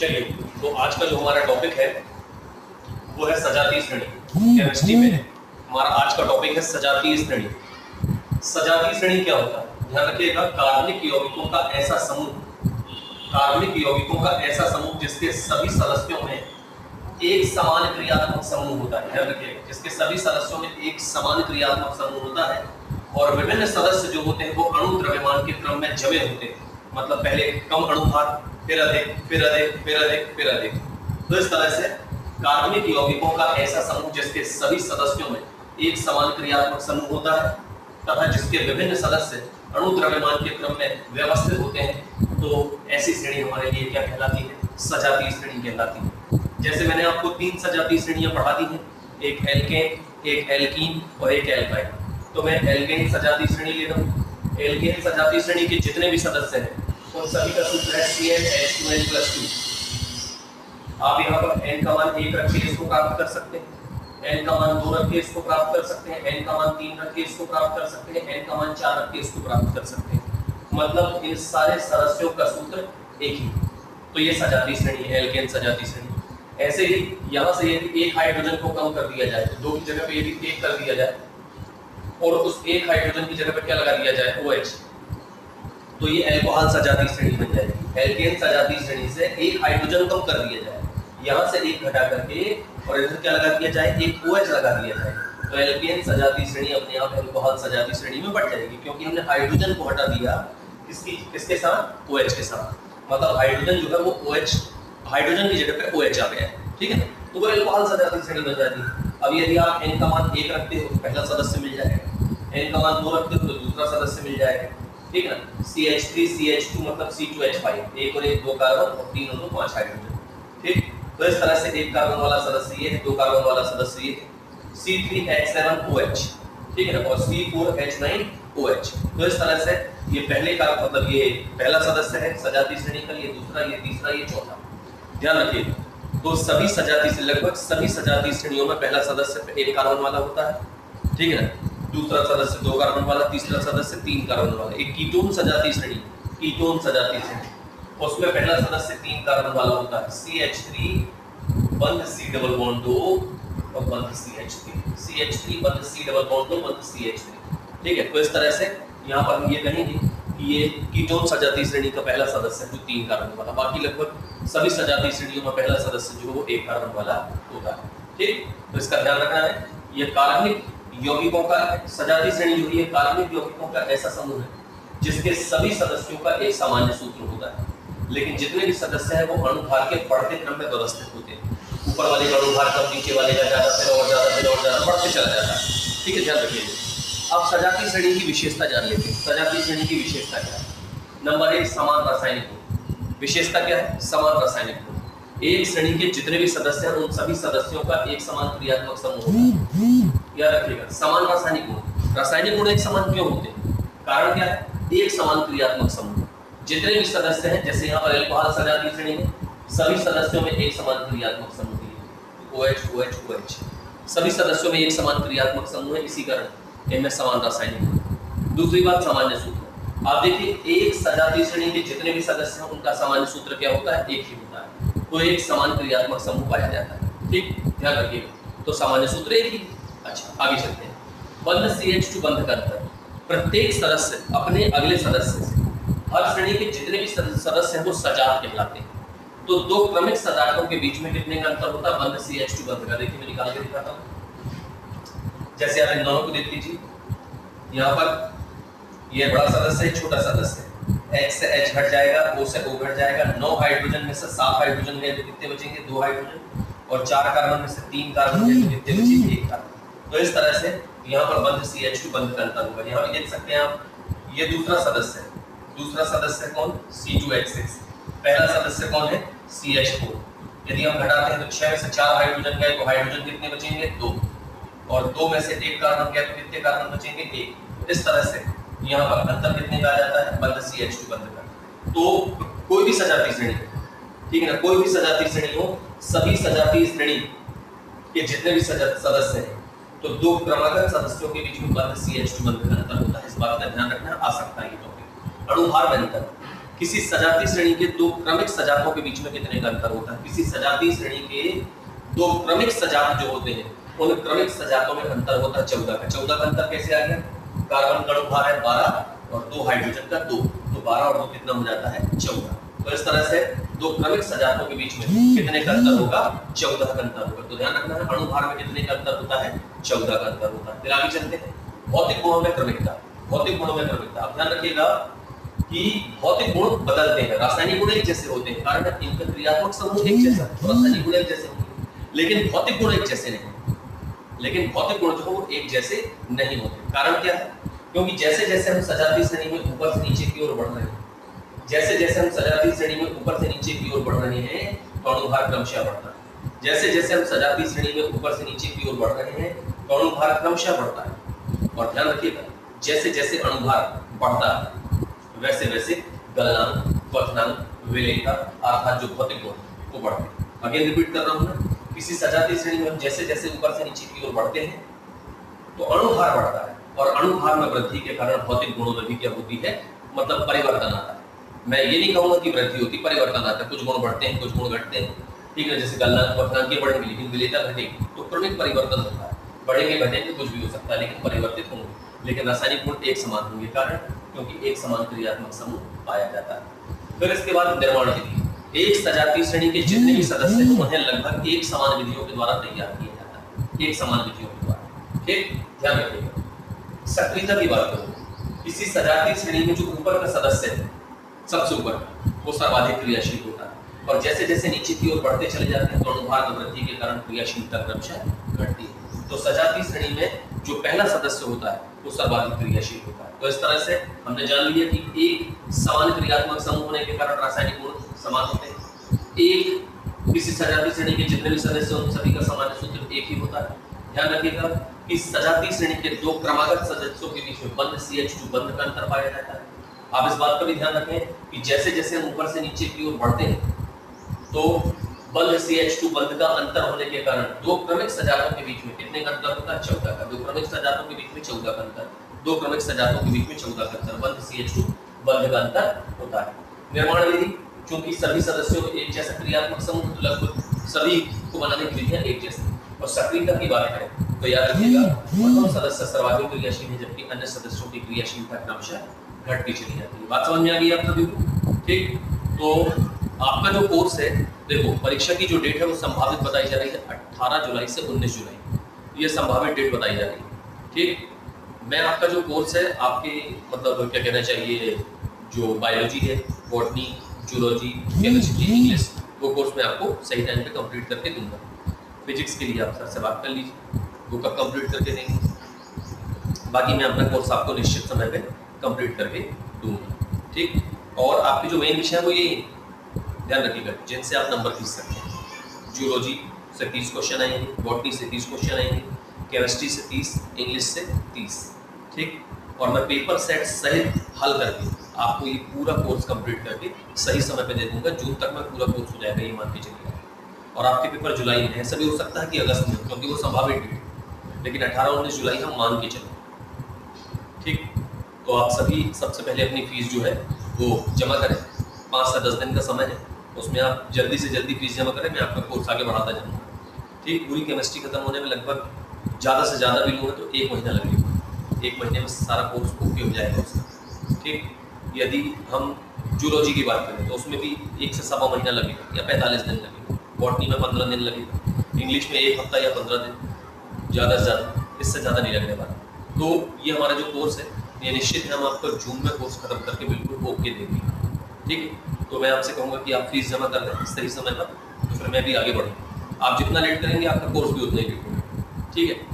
चलिए, तो आज का जो हमारा टॉपिक है वो है सजातीय श्रेणी। केमिस्ट्री में हमारा आज का टॉपिक है सजातीय श्रेणी। सजातीय श्रेणी क्या होता है? ध्यान रखिएगा, कार्बनिक यौगिकों का ऐसा समूह, कार्बनिक यौगिकों का ऐसा समूह जिसके सभी सदस्यों में एक समान क्रियात्मक समूह होता है। ध्यान रखिएगा, जिसके सभी सदस्यों में एक समान क्रियात्मक समूह होता है और विभिन्न सदस्य जो होते हैं वो अणु द्रव्यमान के क्रम में जमे होते हैं। मतलब पहले कम अणु भार, फिर अधिक, फिर अधिक, फिर अधिक, फिर अधिक। तो इस तरह से कार्बनिक यौगिकों का ऐसा समूह जिसके सभी सदस्यों में एक समान क्रियात्मक समूह होता है तथा जिसके विभिन्न सदस्य अणु द्रव्यमान के क्रम में व्यवस्थित होते हैं, तो ऐसी श्रेणी हमारे लिए क्या कहलाती है? सजातीय श्रेणी कहलाती है। जैसे मैंने आपको 3 सजातीय श्रेणियां पढ़ा दी हैं, एक एल्केन, एक एल्कीन और एक एल्काइन। तो मैं एल्केन सजातीय श्रेणी ले रहा हूँ। एल्केन सजातीय श्रेणी के जितने भी सदस्य हैं उन सभी का सूत्र है CnH2n+2। आप यहाँ पर n का मान 1 रख के इसको प्राप्त कर सकते हैं, n का मान 2 रख के इसको प्राप्त कर सकते हैं, n का मान 3 रख के इसको प्राप्त कर सकते हैं, n का मान 4 रख के इसको प्राप्त कर सकते हैं। मतलब इन सारे सदस्यों का सूत्र एक ही। तो ये सजातीय श्रेणी है, एल्केन सजातीय श्रेणी। ऐसे ही यहाँ से यदि एक हाइड्रोजन को कम कर दिया जाए, 2 की जगह पे यदि 1 कर दिया जाए और उस एक हाइड्रोजन की जगह पे क्या लगा दिया जाए? OH, तो ये अल्कोहल सजातीय श्रेणी बन जाएगी। एल्केन सजातीय श्रेणी से एक हाइड्रोजन कम कर दिया जाए, यहाँ से एक घटा करके और इधर क्या लगा दिया जाए? एक OH लगा दिया जाए, तो एल्केन सजातीय श्रेणी अपने आप अल्कोहल सजातीय श्रेणी में बढ़ जाएगी, क्योंकि हमने हाइड्रोजन को हटा दिया किसके साथ? OH के साथ। मतलब हाइड्रोजन जो है वो OH, हाइड्रोजन की जगह पे OH आ गया है, ठीक है ना? तो वो अल्कोहल सजातीय श्रेणी बन जाती है। अब यदि आप n का मान 1 रखते हो तो पहला सदस्य मिल जाएगा, n का मान 2 रखते हो तो दूसरा सदस्य मिल जाएगा, ठीक है ना? CH3 CH2 मतलब C2H5, 1 और 1 2 कार्बन और 3 और 2 5 हाइड्रोजन, ठीक। तो इस तरह से 1 कार्बन वाला सदस्य ये है, 2 कार्बन वाला सदस्य ये है, C3H7OH, ठीक है ना? और C4H9OH। तो इस तरह से ये पहले का मतलब ये पहला सदस्य है सजातीय श्रेणी का, ये दूसरा, ये तीसरा, ये चौथा। ध्यान रखिएगा, तो सभी सजातीय से लगभग सभी सजातीय श्रेणियों में पहला सदस्य 1 कार्बन वाला होता है, ठीक है ना? दूसरा सदस्य 2 कार्बन वाला, तीसरा सदस्य 3 कार्बन वाला। एक कीटोन सजातीय श्रेणी, कीटोन सजातीय श्रेणी, उसमें पहला सदस्य 3 कार्बन वाला होता है, CH3 बंध C डबल बॉन्ड 2 और बंध CH3, CH3 बंध C डबल बॉन्ड 2 बंध CH3, ठीक है? तो इस तरह से यहाँ पर हम ये कहेंगे कि ये कीटोन सजातीय श्रेणी का पहला सदस्य है जो 3 कार्बन वाला। बाकी लगभग सभी सजातीय श्रेणियों में पहला सदस्य जो है वो 1 कार्बन वाला होता है, ठीक? तो इसका ध्यान रखना है। ये कार्बनिक यौगिकों का सजातीय श्रेणी जो है कार्बनिक यौगिकों का ऐसा समूह है जिसके सभी सदस्यों का एक सामान्य सूत्र होता है, लेकिन जितने भी सदस्य हैं वो अणुभार के बढ़ते क्रम में व्यवस्थित होते हैं। ऊपर वाले का अणुभार कम, नीचे वाले का ज्यादा, फिर और ज्यादा, फिर और ज्यादा बढ़ते चला जाता है, ठीक है? ध्यान रखिए। अब सजातीय श्रेणी की विशेषता जान लेते हैं। सजातीय श्रेणी की विशेषता क्या है? नंबर 1, समान रासायनिक गुण। विशेषता क्या है? समान रासायनिक गुण। एक श्रेणी के जितने भी सदस्य हैं उन सभी सदस्यों का एक समान क्रियात्मक समूह होता है। याद रखिएगा, समान रासायनिक गुण। रासायनिक गुण एक समान क्यों होते हैं? कारण क्या है? एक समान क्रियात्मक समूह। जितने भी सदस्य हैं, जैसे यहाँ पर अल्कोहल सजातीय श्रेणी में सभी सदस्यों में एक समान क्रियात्मक समूह है, OH OH OH, सभी सदस्यों में एक समान क्रियात्मक समूह है, इसी कारण इनमें समान रासायनिक गुण। दूसरी बात, सामान्य सूत्र। आप देखिए, एक सजातीय श्रेणी के जितने भी सदस्य हैं उनका सामान्य सूत्र क्या होता है? एक ही होता है, तो एक समान क्रियात्मक समूह पाया जाता है, ठीक? ध्यान रखिएगा, तो सामान्य सूत्र एक ही। अच्छा, आगे चलते हैं। बंध CH2 बंध का अंतर। प्रत्येक सदस्य अपने अगले सदस्य से, हर श्रेणी के जितने भी सदस्य हैं वो सजात कहलाते हैं। तो 2 क्रमिक सजातों के बीच में कितने का अंतर होता है? बंध CH2 बंध का। देखिए मैं निकाल के दिखाता हूँ। जैसे आप इन दोनों को देख लीजिए, यहाँ पर ये बड़ा सदस्य है, छोटा सदस्य है, H से H घट जाएगा, O से O घट जाएगा। 9 हाइड्रोजन में से 7 हाइड्रोजन में कितने बचेंगे? 2 हाइड्रोजन। और 4 कार्बन में से 3 कार्बन में कितने बचेंगे? 1 कार्बन। तो इस तरह से यहाँ पर बंध CH2 बंध का अंतर होगा। यहाँ पे देख सकते हैं आप, ये दूसरा सदस्य है। दूसरा सदस्य कौन? C2H6। पहला सदस्य कौन है? CH4। यदि हम घटाते हैं तो 6 में से 4 हाइड्रोजन गए तो हाइड्रोजन कितने बचेंगे? 2। और 2 में से 1 कार्बन गया तो कितने कार्बन बचेंगे? 1। इस तरह से यहाँ पर अंतर कितने का आ जाता है? बंध CH2 बंध का। तो कोई भी सजातीय श्रेणी, ठीक है ना, कोई भी सजातीय श्रेणी हो, सभी सजातीय श्रेणी के जितने भी सदस्य हैं तो 2 क्रमागत सदस्यों के बीच में बंध CH2 बंध का अंतर होता है। इस बात का ध्यान रखना, आ सकता है ये टॉपिक। अणुभार में अंतर। किसी सजातीय श्रेणी के दो क्रमिक सजातों के बीच में कितने का अंतर होता है? किसी सजातीय श्रेणी के दो क्रमिक सजात जो होते हैं उन क्रमिक सजातों में अंतर होता है 14 का। 14 का अंतर कैसे आ गया? कार्बन का अणुभार है 12 और 2 हाइड्रोजन का 2, तो 12 और 2 कितना हो जाता है? 14। तो इस तरह से दो क्रमिक सजातों के बीच में कितने का अंतर होगा? 14 का अंतर होगा। तो ध्यान रखना है अणुभार में कितने का अंतर होता है? 14 का अंतर होता है। फिर आगे चलते हैं भौतिक गुणों में क्रमिकता। भौतिक गुणों में क्रमिकता, अब ध्यान रखिएगा कि भौतिक गुण बदलते हैं, रासायनिक गुण एक जैसे होते हैं, कारण इनका क्रियात्मक समूह एक जैसा है, रासायनिक गुण एक जैसे होंगे, लेकिन भौतिक गुण एक जैसे नहीं। लेकिन भौतिक गुण जो है वो एक जैसे नहीं होते। कारण क्या है? क्योंकि जैसे जैसे हम सजातीय श्रेणी में ऊपर से नीचे की ओर बढ़ रहे हैं, जैसे जैसे हम सजातीय श्रेणी में ऊपर से नीचे की ओर बढ़ रहे हैं तो अणुभार क्रमशः बढ़ता है। जैसे जैसे हम सजातीय श्रेणी में ऊपर से नीचे की ओर बढ़ रहे हैं तो अणुभार क्रमशः बढ़ता है। और ध्यान रखिएगा जैसे जैसे अणुभार बढ़ता है वैसे वैसे गलनांक, क्वथनांक, विलेयता अर्थात जो भौतिक गुण वो बढ़ते हैं। अगेन रिपीट कर रहा हूं मैं, किसी सजातीय श्रेणी में हम जैसे जैसे ऊपर से नीचे की ओर बढ़ते हैं तो अणुभार बढ़ता है और अणुभार में वृद्धि के कारण भौतिक गुणों में भी क्या होती है? मतलब परिवर्तन आता है। मैं ये नहीं कहूंगा कि वृद्धि होती, परिवर्तन आता है। कुछ गुण बढ़ते हैं, कुछ गुण घटते हैं, ठीक है। जैसे गलनांक, क्वथनांक ये बढ़ेंगे लेकिन विलेयता घटेगी, तो क्रमिक परिवर्तन होता है। बढ़ेंगे घटेंगे कुछ भी हो सकता है लेकिन परिवर्तित होंगे। लेकिन रासायनिक गुण एक समान होंगे, कारण क्योंकि एक समान क्रियात्मक समूह पाया जाता है। फिर इसके बाद निर्माण विधि। एक सजातीय श्रेणी के जितने भी सदस्य हैं उन्हें लगभग एक समान विधियों के द्वारा तैयार किया जाता है, एक समान विधियों के द्वारा। ठीक, ध्यान रखिएगा। सक्रियता की बात करूं, किसी सजातीय श्रेणी में जो ऊपर का सदस्य है सबसे ऊपर वो सर्वाधिक क्रियाशील होता है और जैसे जैसे नीचे की ओर बढ़ते चले जाते हैं तो अणुभार में वृद्धि के कारण क्रियाशीलता क्रमशः घटती है। तो सजातीय श्रेणी में जो पहला सदस्य होता है वो सर्वाधिक क्रियाशील होता है। तो इस तरह से हमने जान लिया कि एक समान क्रियात्मक समूह होने के कारण रासायनिक गुण समान होते हैं। एक किसी सजातीय श्रेणी के जितने भी सदस्य उन सभी का सामान्य सूत्र एक ही होता है। ध्यान रखिएगा कि सजातीय श्रेणी के दो क्रमागत सदस्यों के बीच में बंध CH2 बंध का अंतर पाया जाता है। आप इस बात का भी ध्यान रखें कि जैसे जैसे हम ऊपर से नीचे की ओर बढ़ते हैं तो बंध CH2 बंध का अंतर होने के कारण दो क्रमिक सजातों के बीच में कितने का अंतर होता है? 14 का। दो क्रमिक सजातों के बीच में 14 का अंतर, दो क्रमिक सजातों के बीच में 14 का अंतर, बंध CH2 बंध का अंतर होता है। निर्माण विधि, क्योंकि सभी सदस्यों में एक जैसा क्रियात्मक समूह लगभग सभी को बनाने की विधियां एक जैसी। और सक्रियता की बात करें तो याद रखिएगा प्रथम सदस्य सर्वाधिक क्रियाशील है जबकि अन्य सदस्यों की क्रियाशीलता क्रमशः घटती चली जाती है। बात समझ में आ गई आप सभी को? ठीक, तो आपका जो कोर्स है, देखो परीक्षा की जो डेट है वो संभावित बताई जा रही है 18 जुलाई से 19 जुलाई, ये संभावित डेट बताई जा रही है। ठीक, मैं आपका जो कोर्स है आपके मतलब क्या कहना चाहिए जो बायोलॉजी है, बॉटनी, जूलॉजी, केमिस्ट्री, इंग्लिश, वो कोर्स मैं आपको सही टाइम पे कंप्लीट करके दूंगा। फिजिक्स के लिए आप सर से बात कर लीजिए, वो कब कंप्लीट करके देंगे। बाकी मैं अपना कोर्स आपको निश्चित समय पे कंप्लीट करके दूंगा। ठीक, और आपके जो मेन विषय है वो ये ध्यान रखिएगा जिनसे आप नंबर खींच सकते हैं। जूलॉजी से 30 क्वेश्चन आएंगे, बॉटनी से 30 क्वेश्चन आएंगे, केमिस्ट्री से 30, इंग्लिश से 30। ठीक, और मैं पेपर सेट सहित हल करके आपको ये पूरा कोर्स कंप्लीट करके सही समय पे दे दूंगा। जून तक में पूरा कोर्स हो जाएगा, ये मान के चलिए। और आपके पेपर जुलाई में, ऐसा भी हो सकता है कि अगस्त में, क्योंकि वो संभावित डेट, लेकिन 18-19 जुलाई हम मान के चलें। ठीक, तो आप सभी सबसे पहले अपनी फीस जो है वो जमा करें। 5 से 10 दिन का समय है, उसमें आप जल्दी से जल्दी फीस जमा करें, मैं आपका कोर्स आगे बढ़ाता जाऊँगा। ठीक, पूरी केमिस्ट्री खत्म होने में लगभग ज़्यादा से ज़्यादा भी लूँगा तो 1 महीना लगेगा। 1 महीने में सारा कोर्स ओके हो जाएगा उसका। ठीक, यदि हम जूलॉजी की बात करें तो उसमें भी 1 से सवा महीना लगेगा या 45 दिन लगेगा। बॉटनी में 15 दिन लगेगा, इंग्लिश में 1 हफ्ता या 15 दिन, ज़्यादा से ज़्यादा, इससे ज़्यादा नहीं लगने वाला। तो ये हमारा जो कोर्स है ये निश्चित है हम आपको जून में कोर्स खत्म करके बिल्कुल ओके देंगे। ठीक है, तो मैं आपसे कहूँगा कि आप फीस जमा कर दें सही समय पर, तो फिर मैं भी आगे बढ़ूँ। आप जितना लेट करेंगे आपका कोर्स भी उतना ही लेट होगा। ठीक है,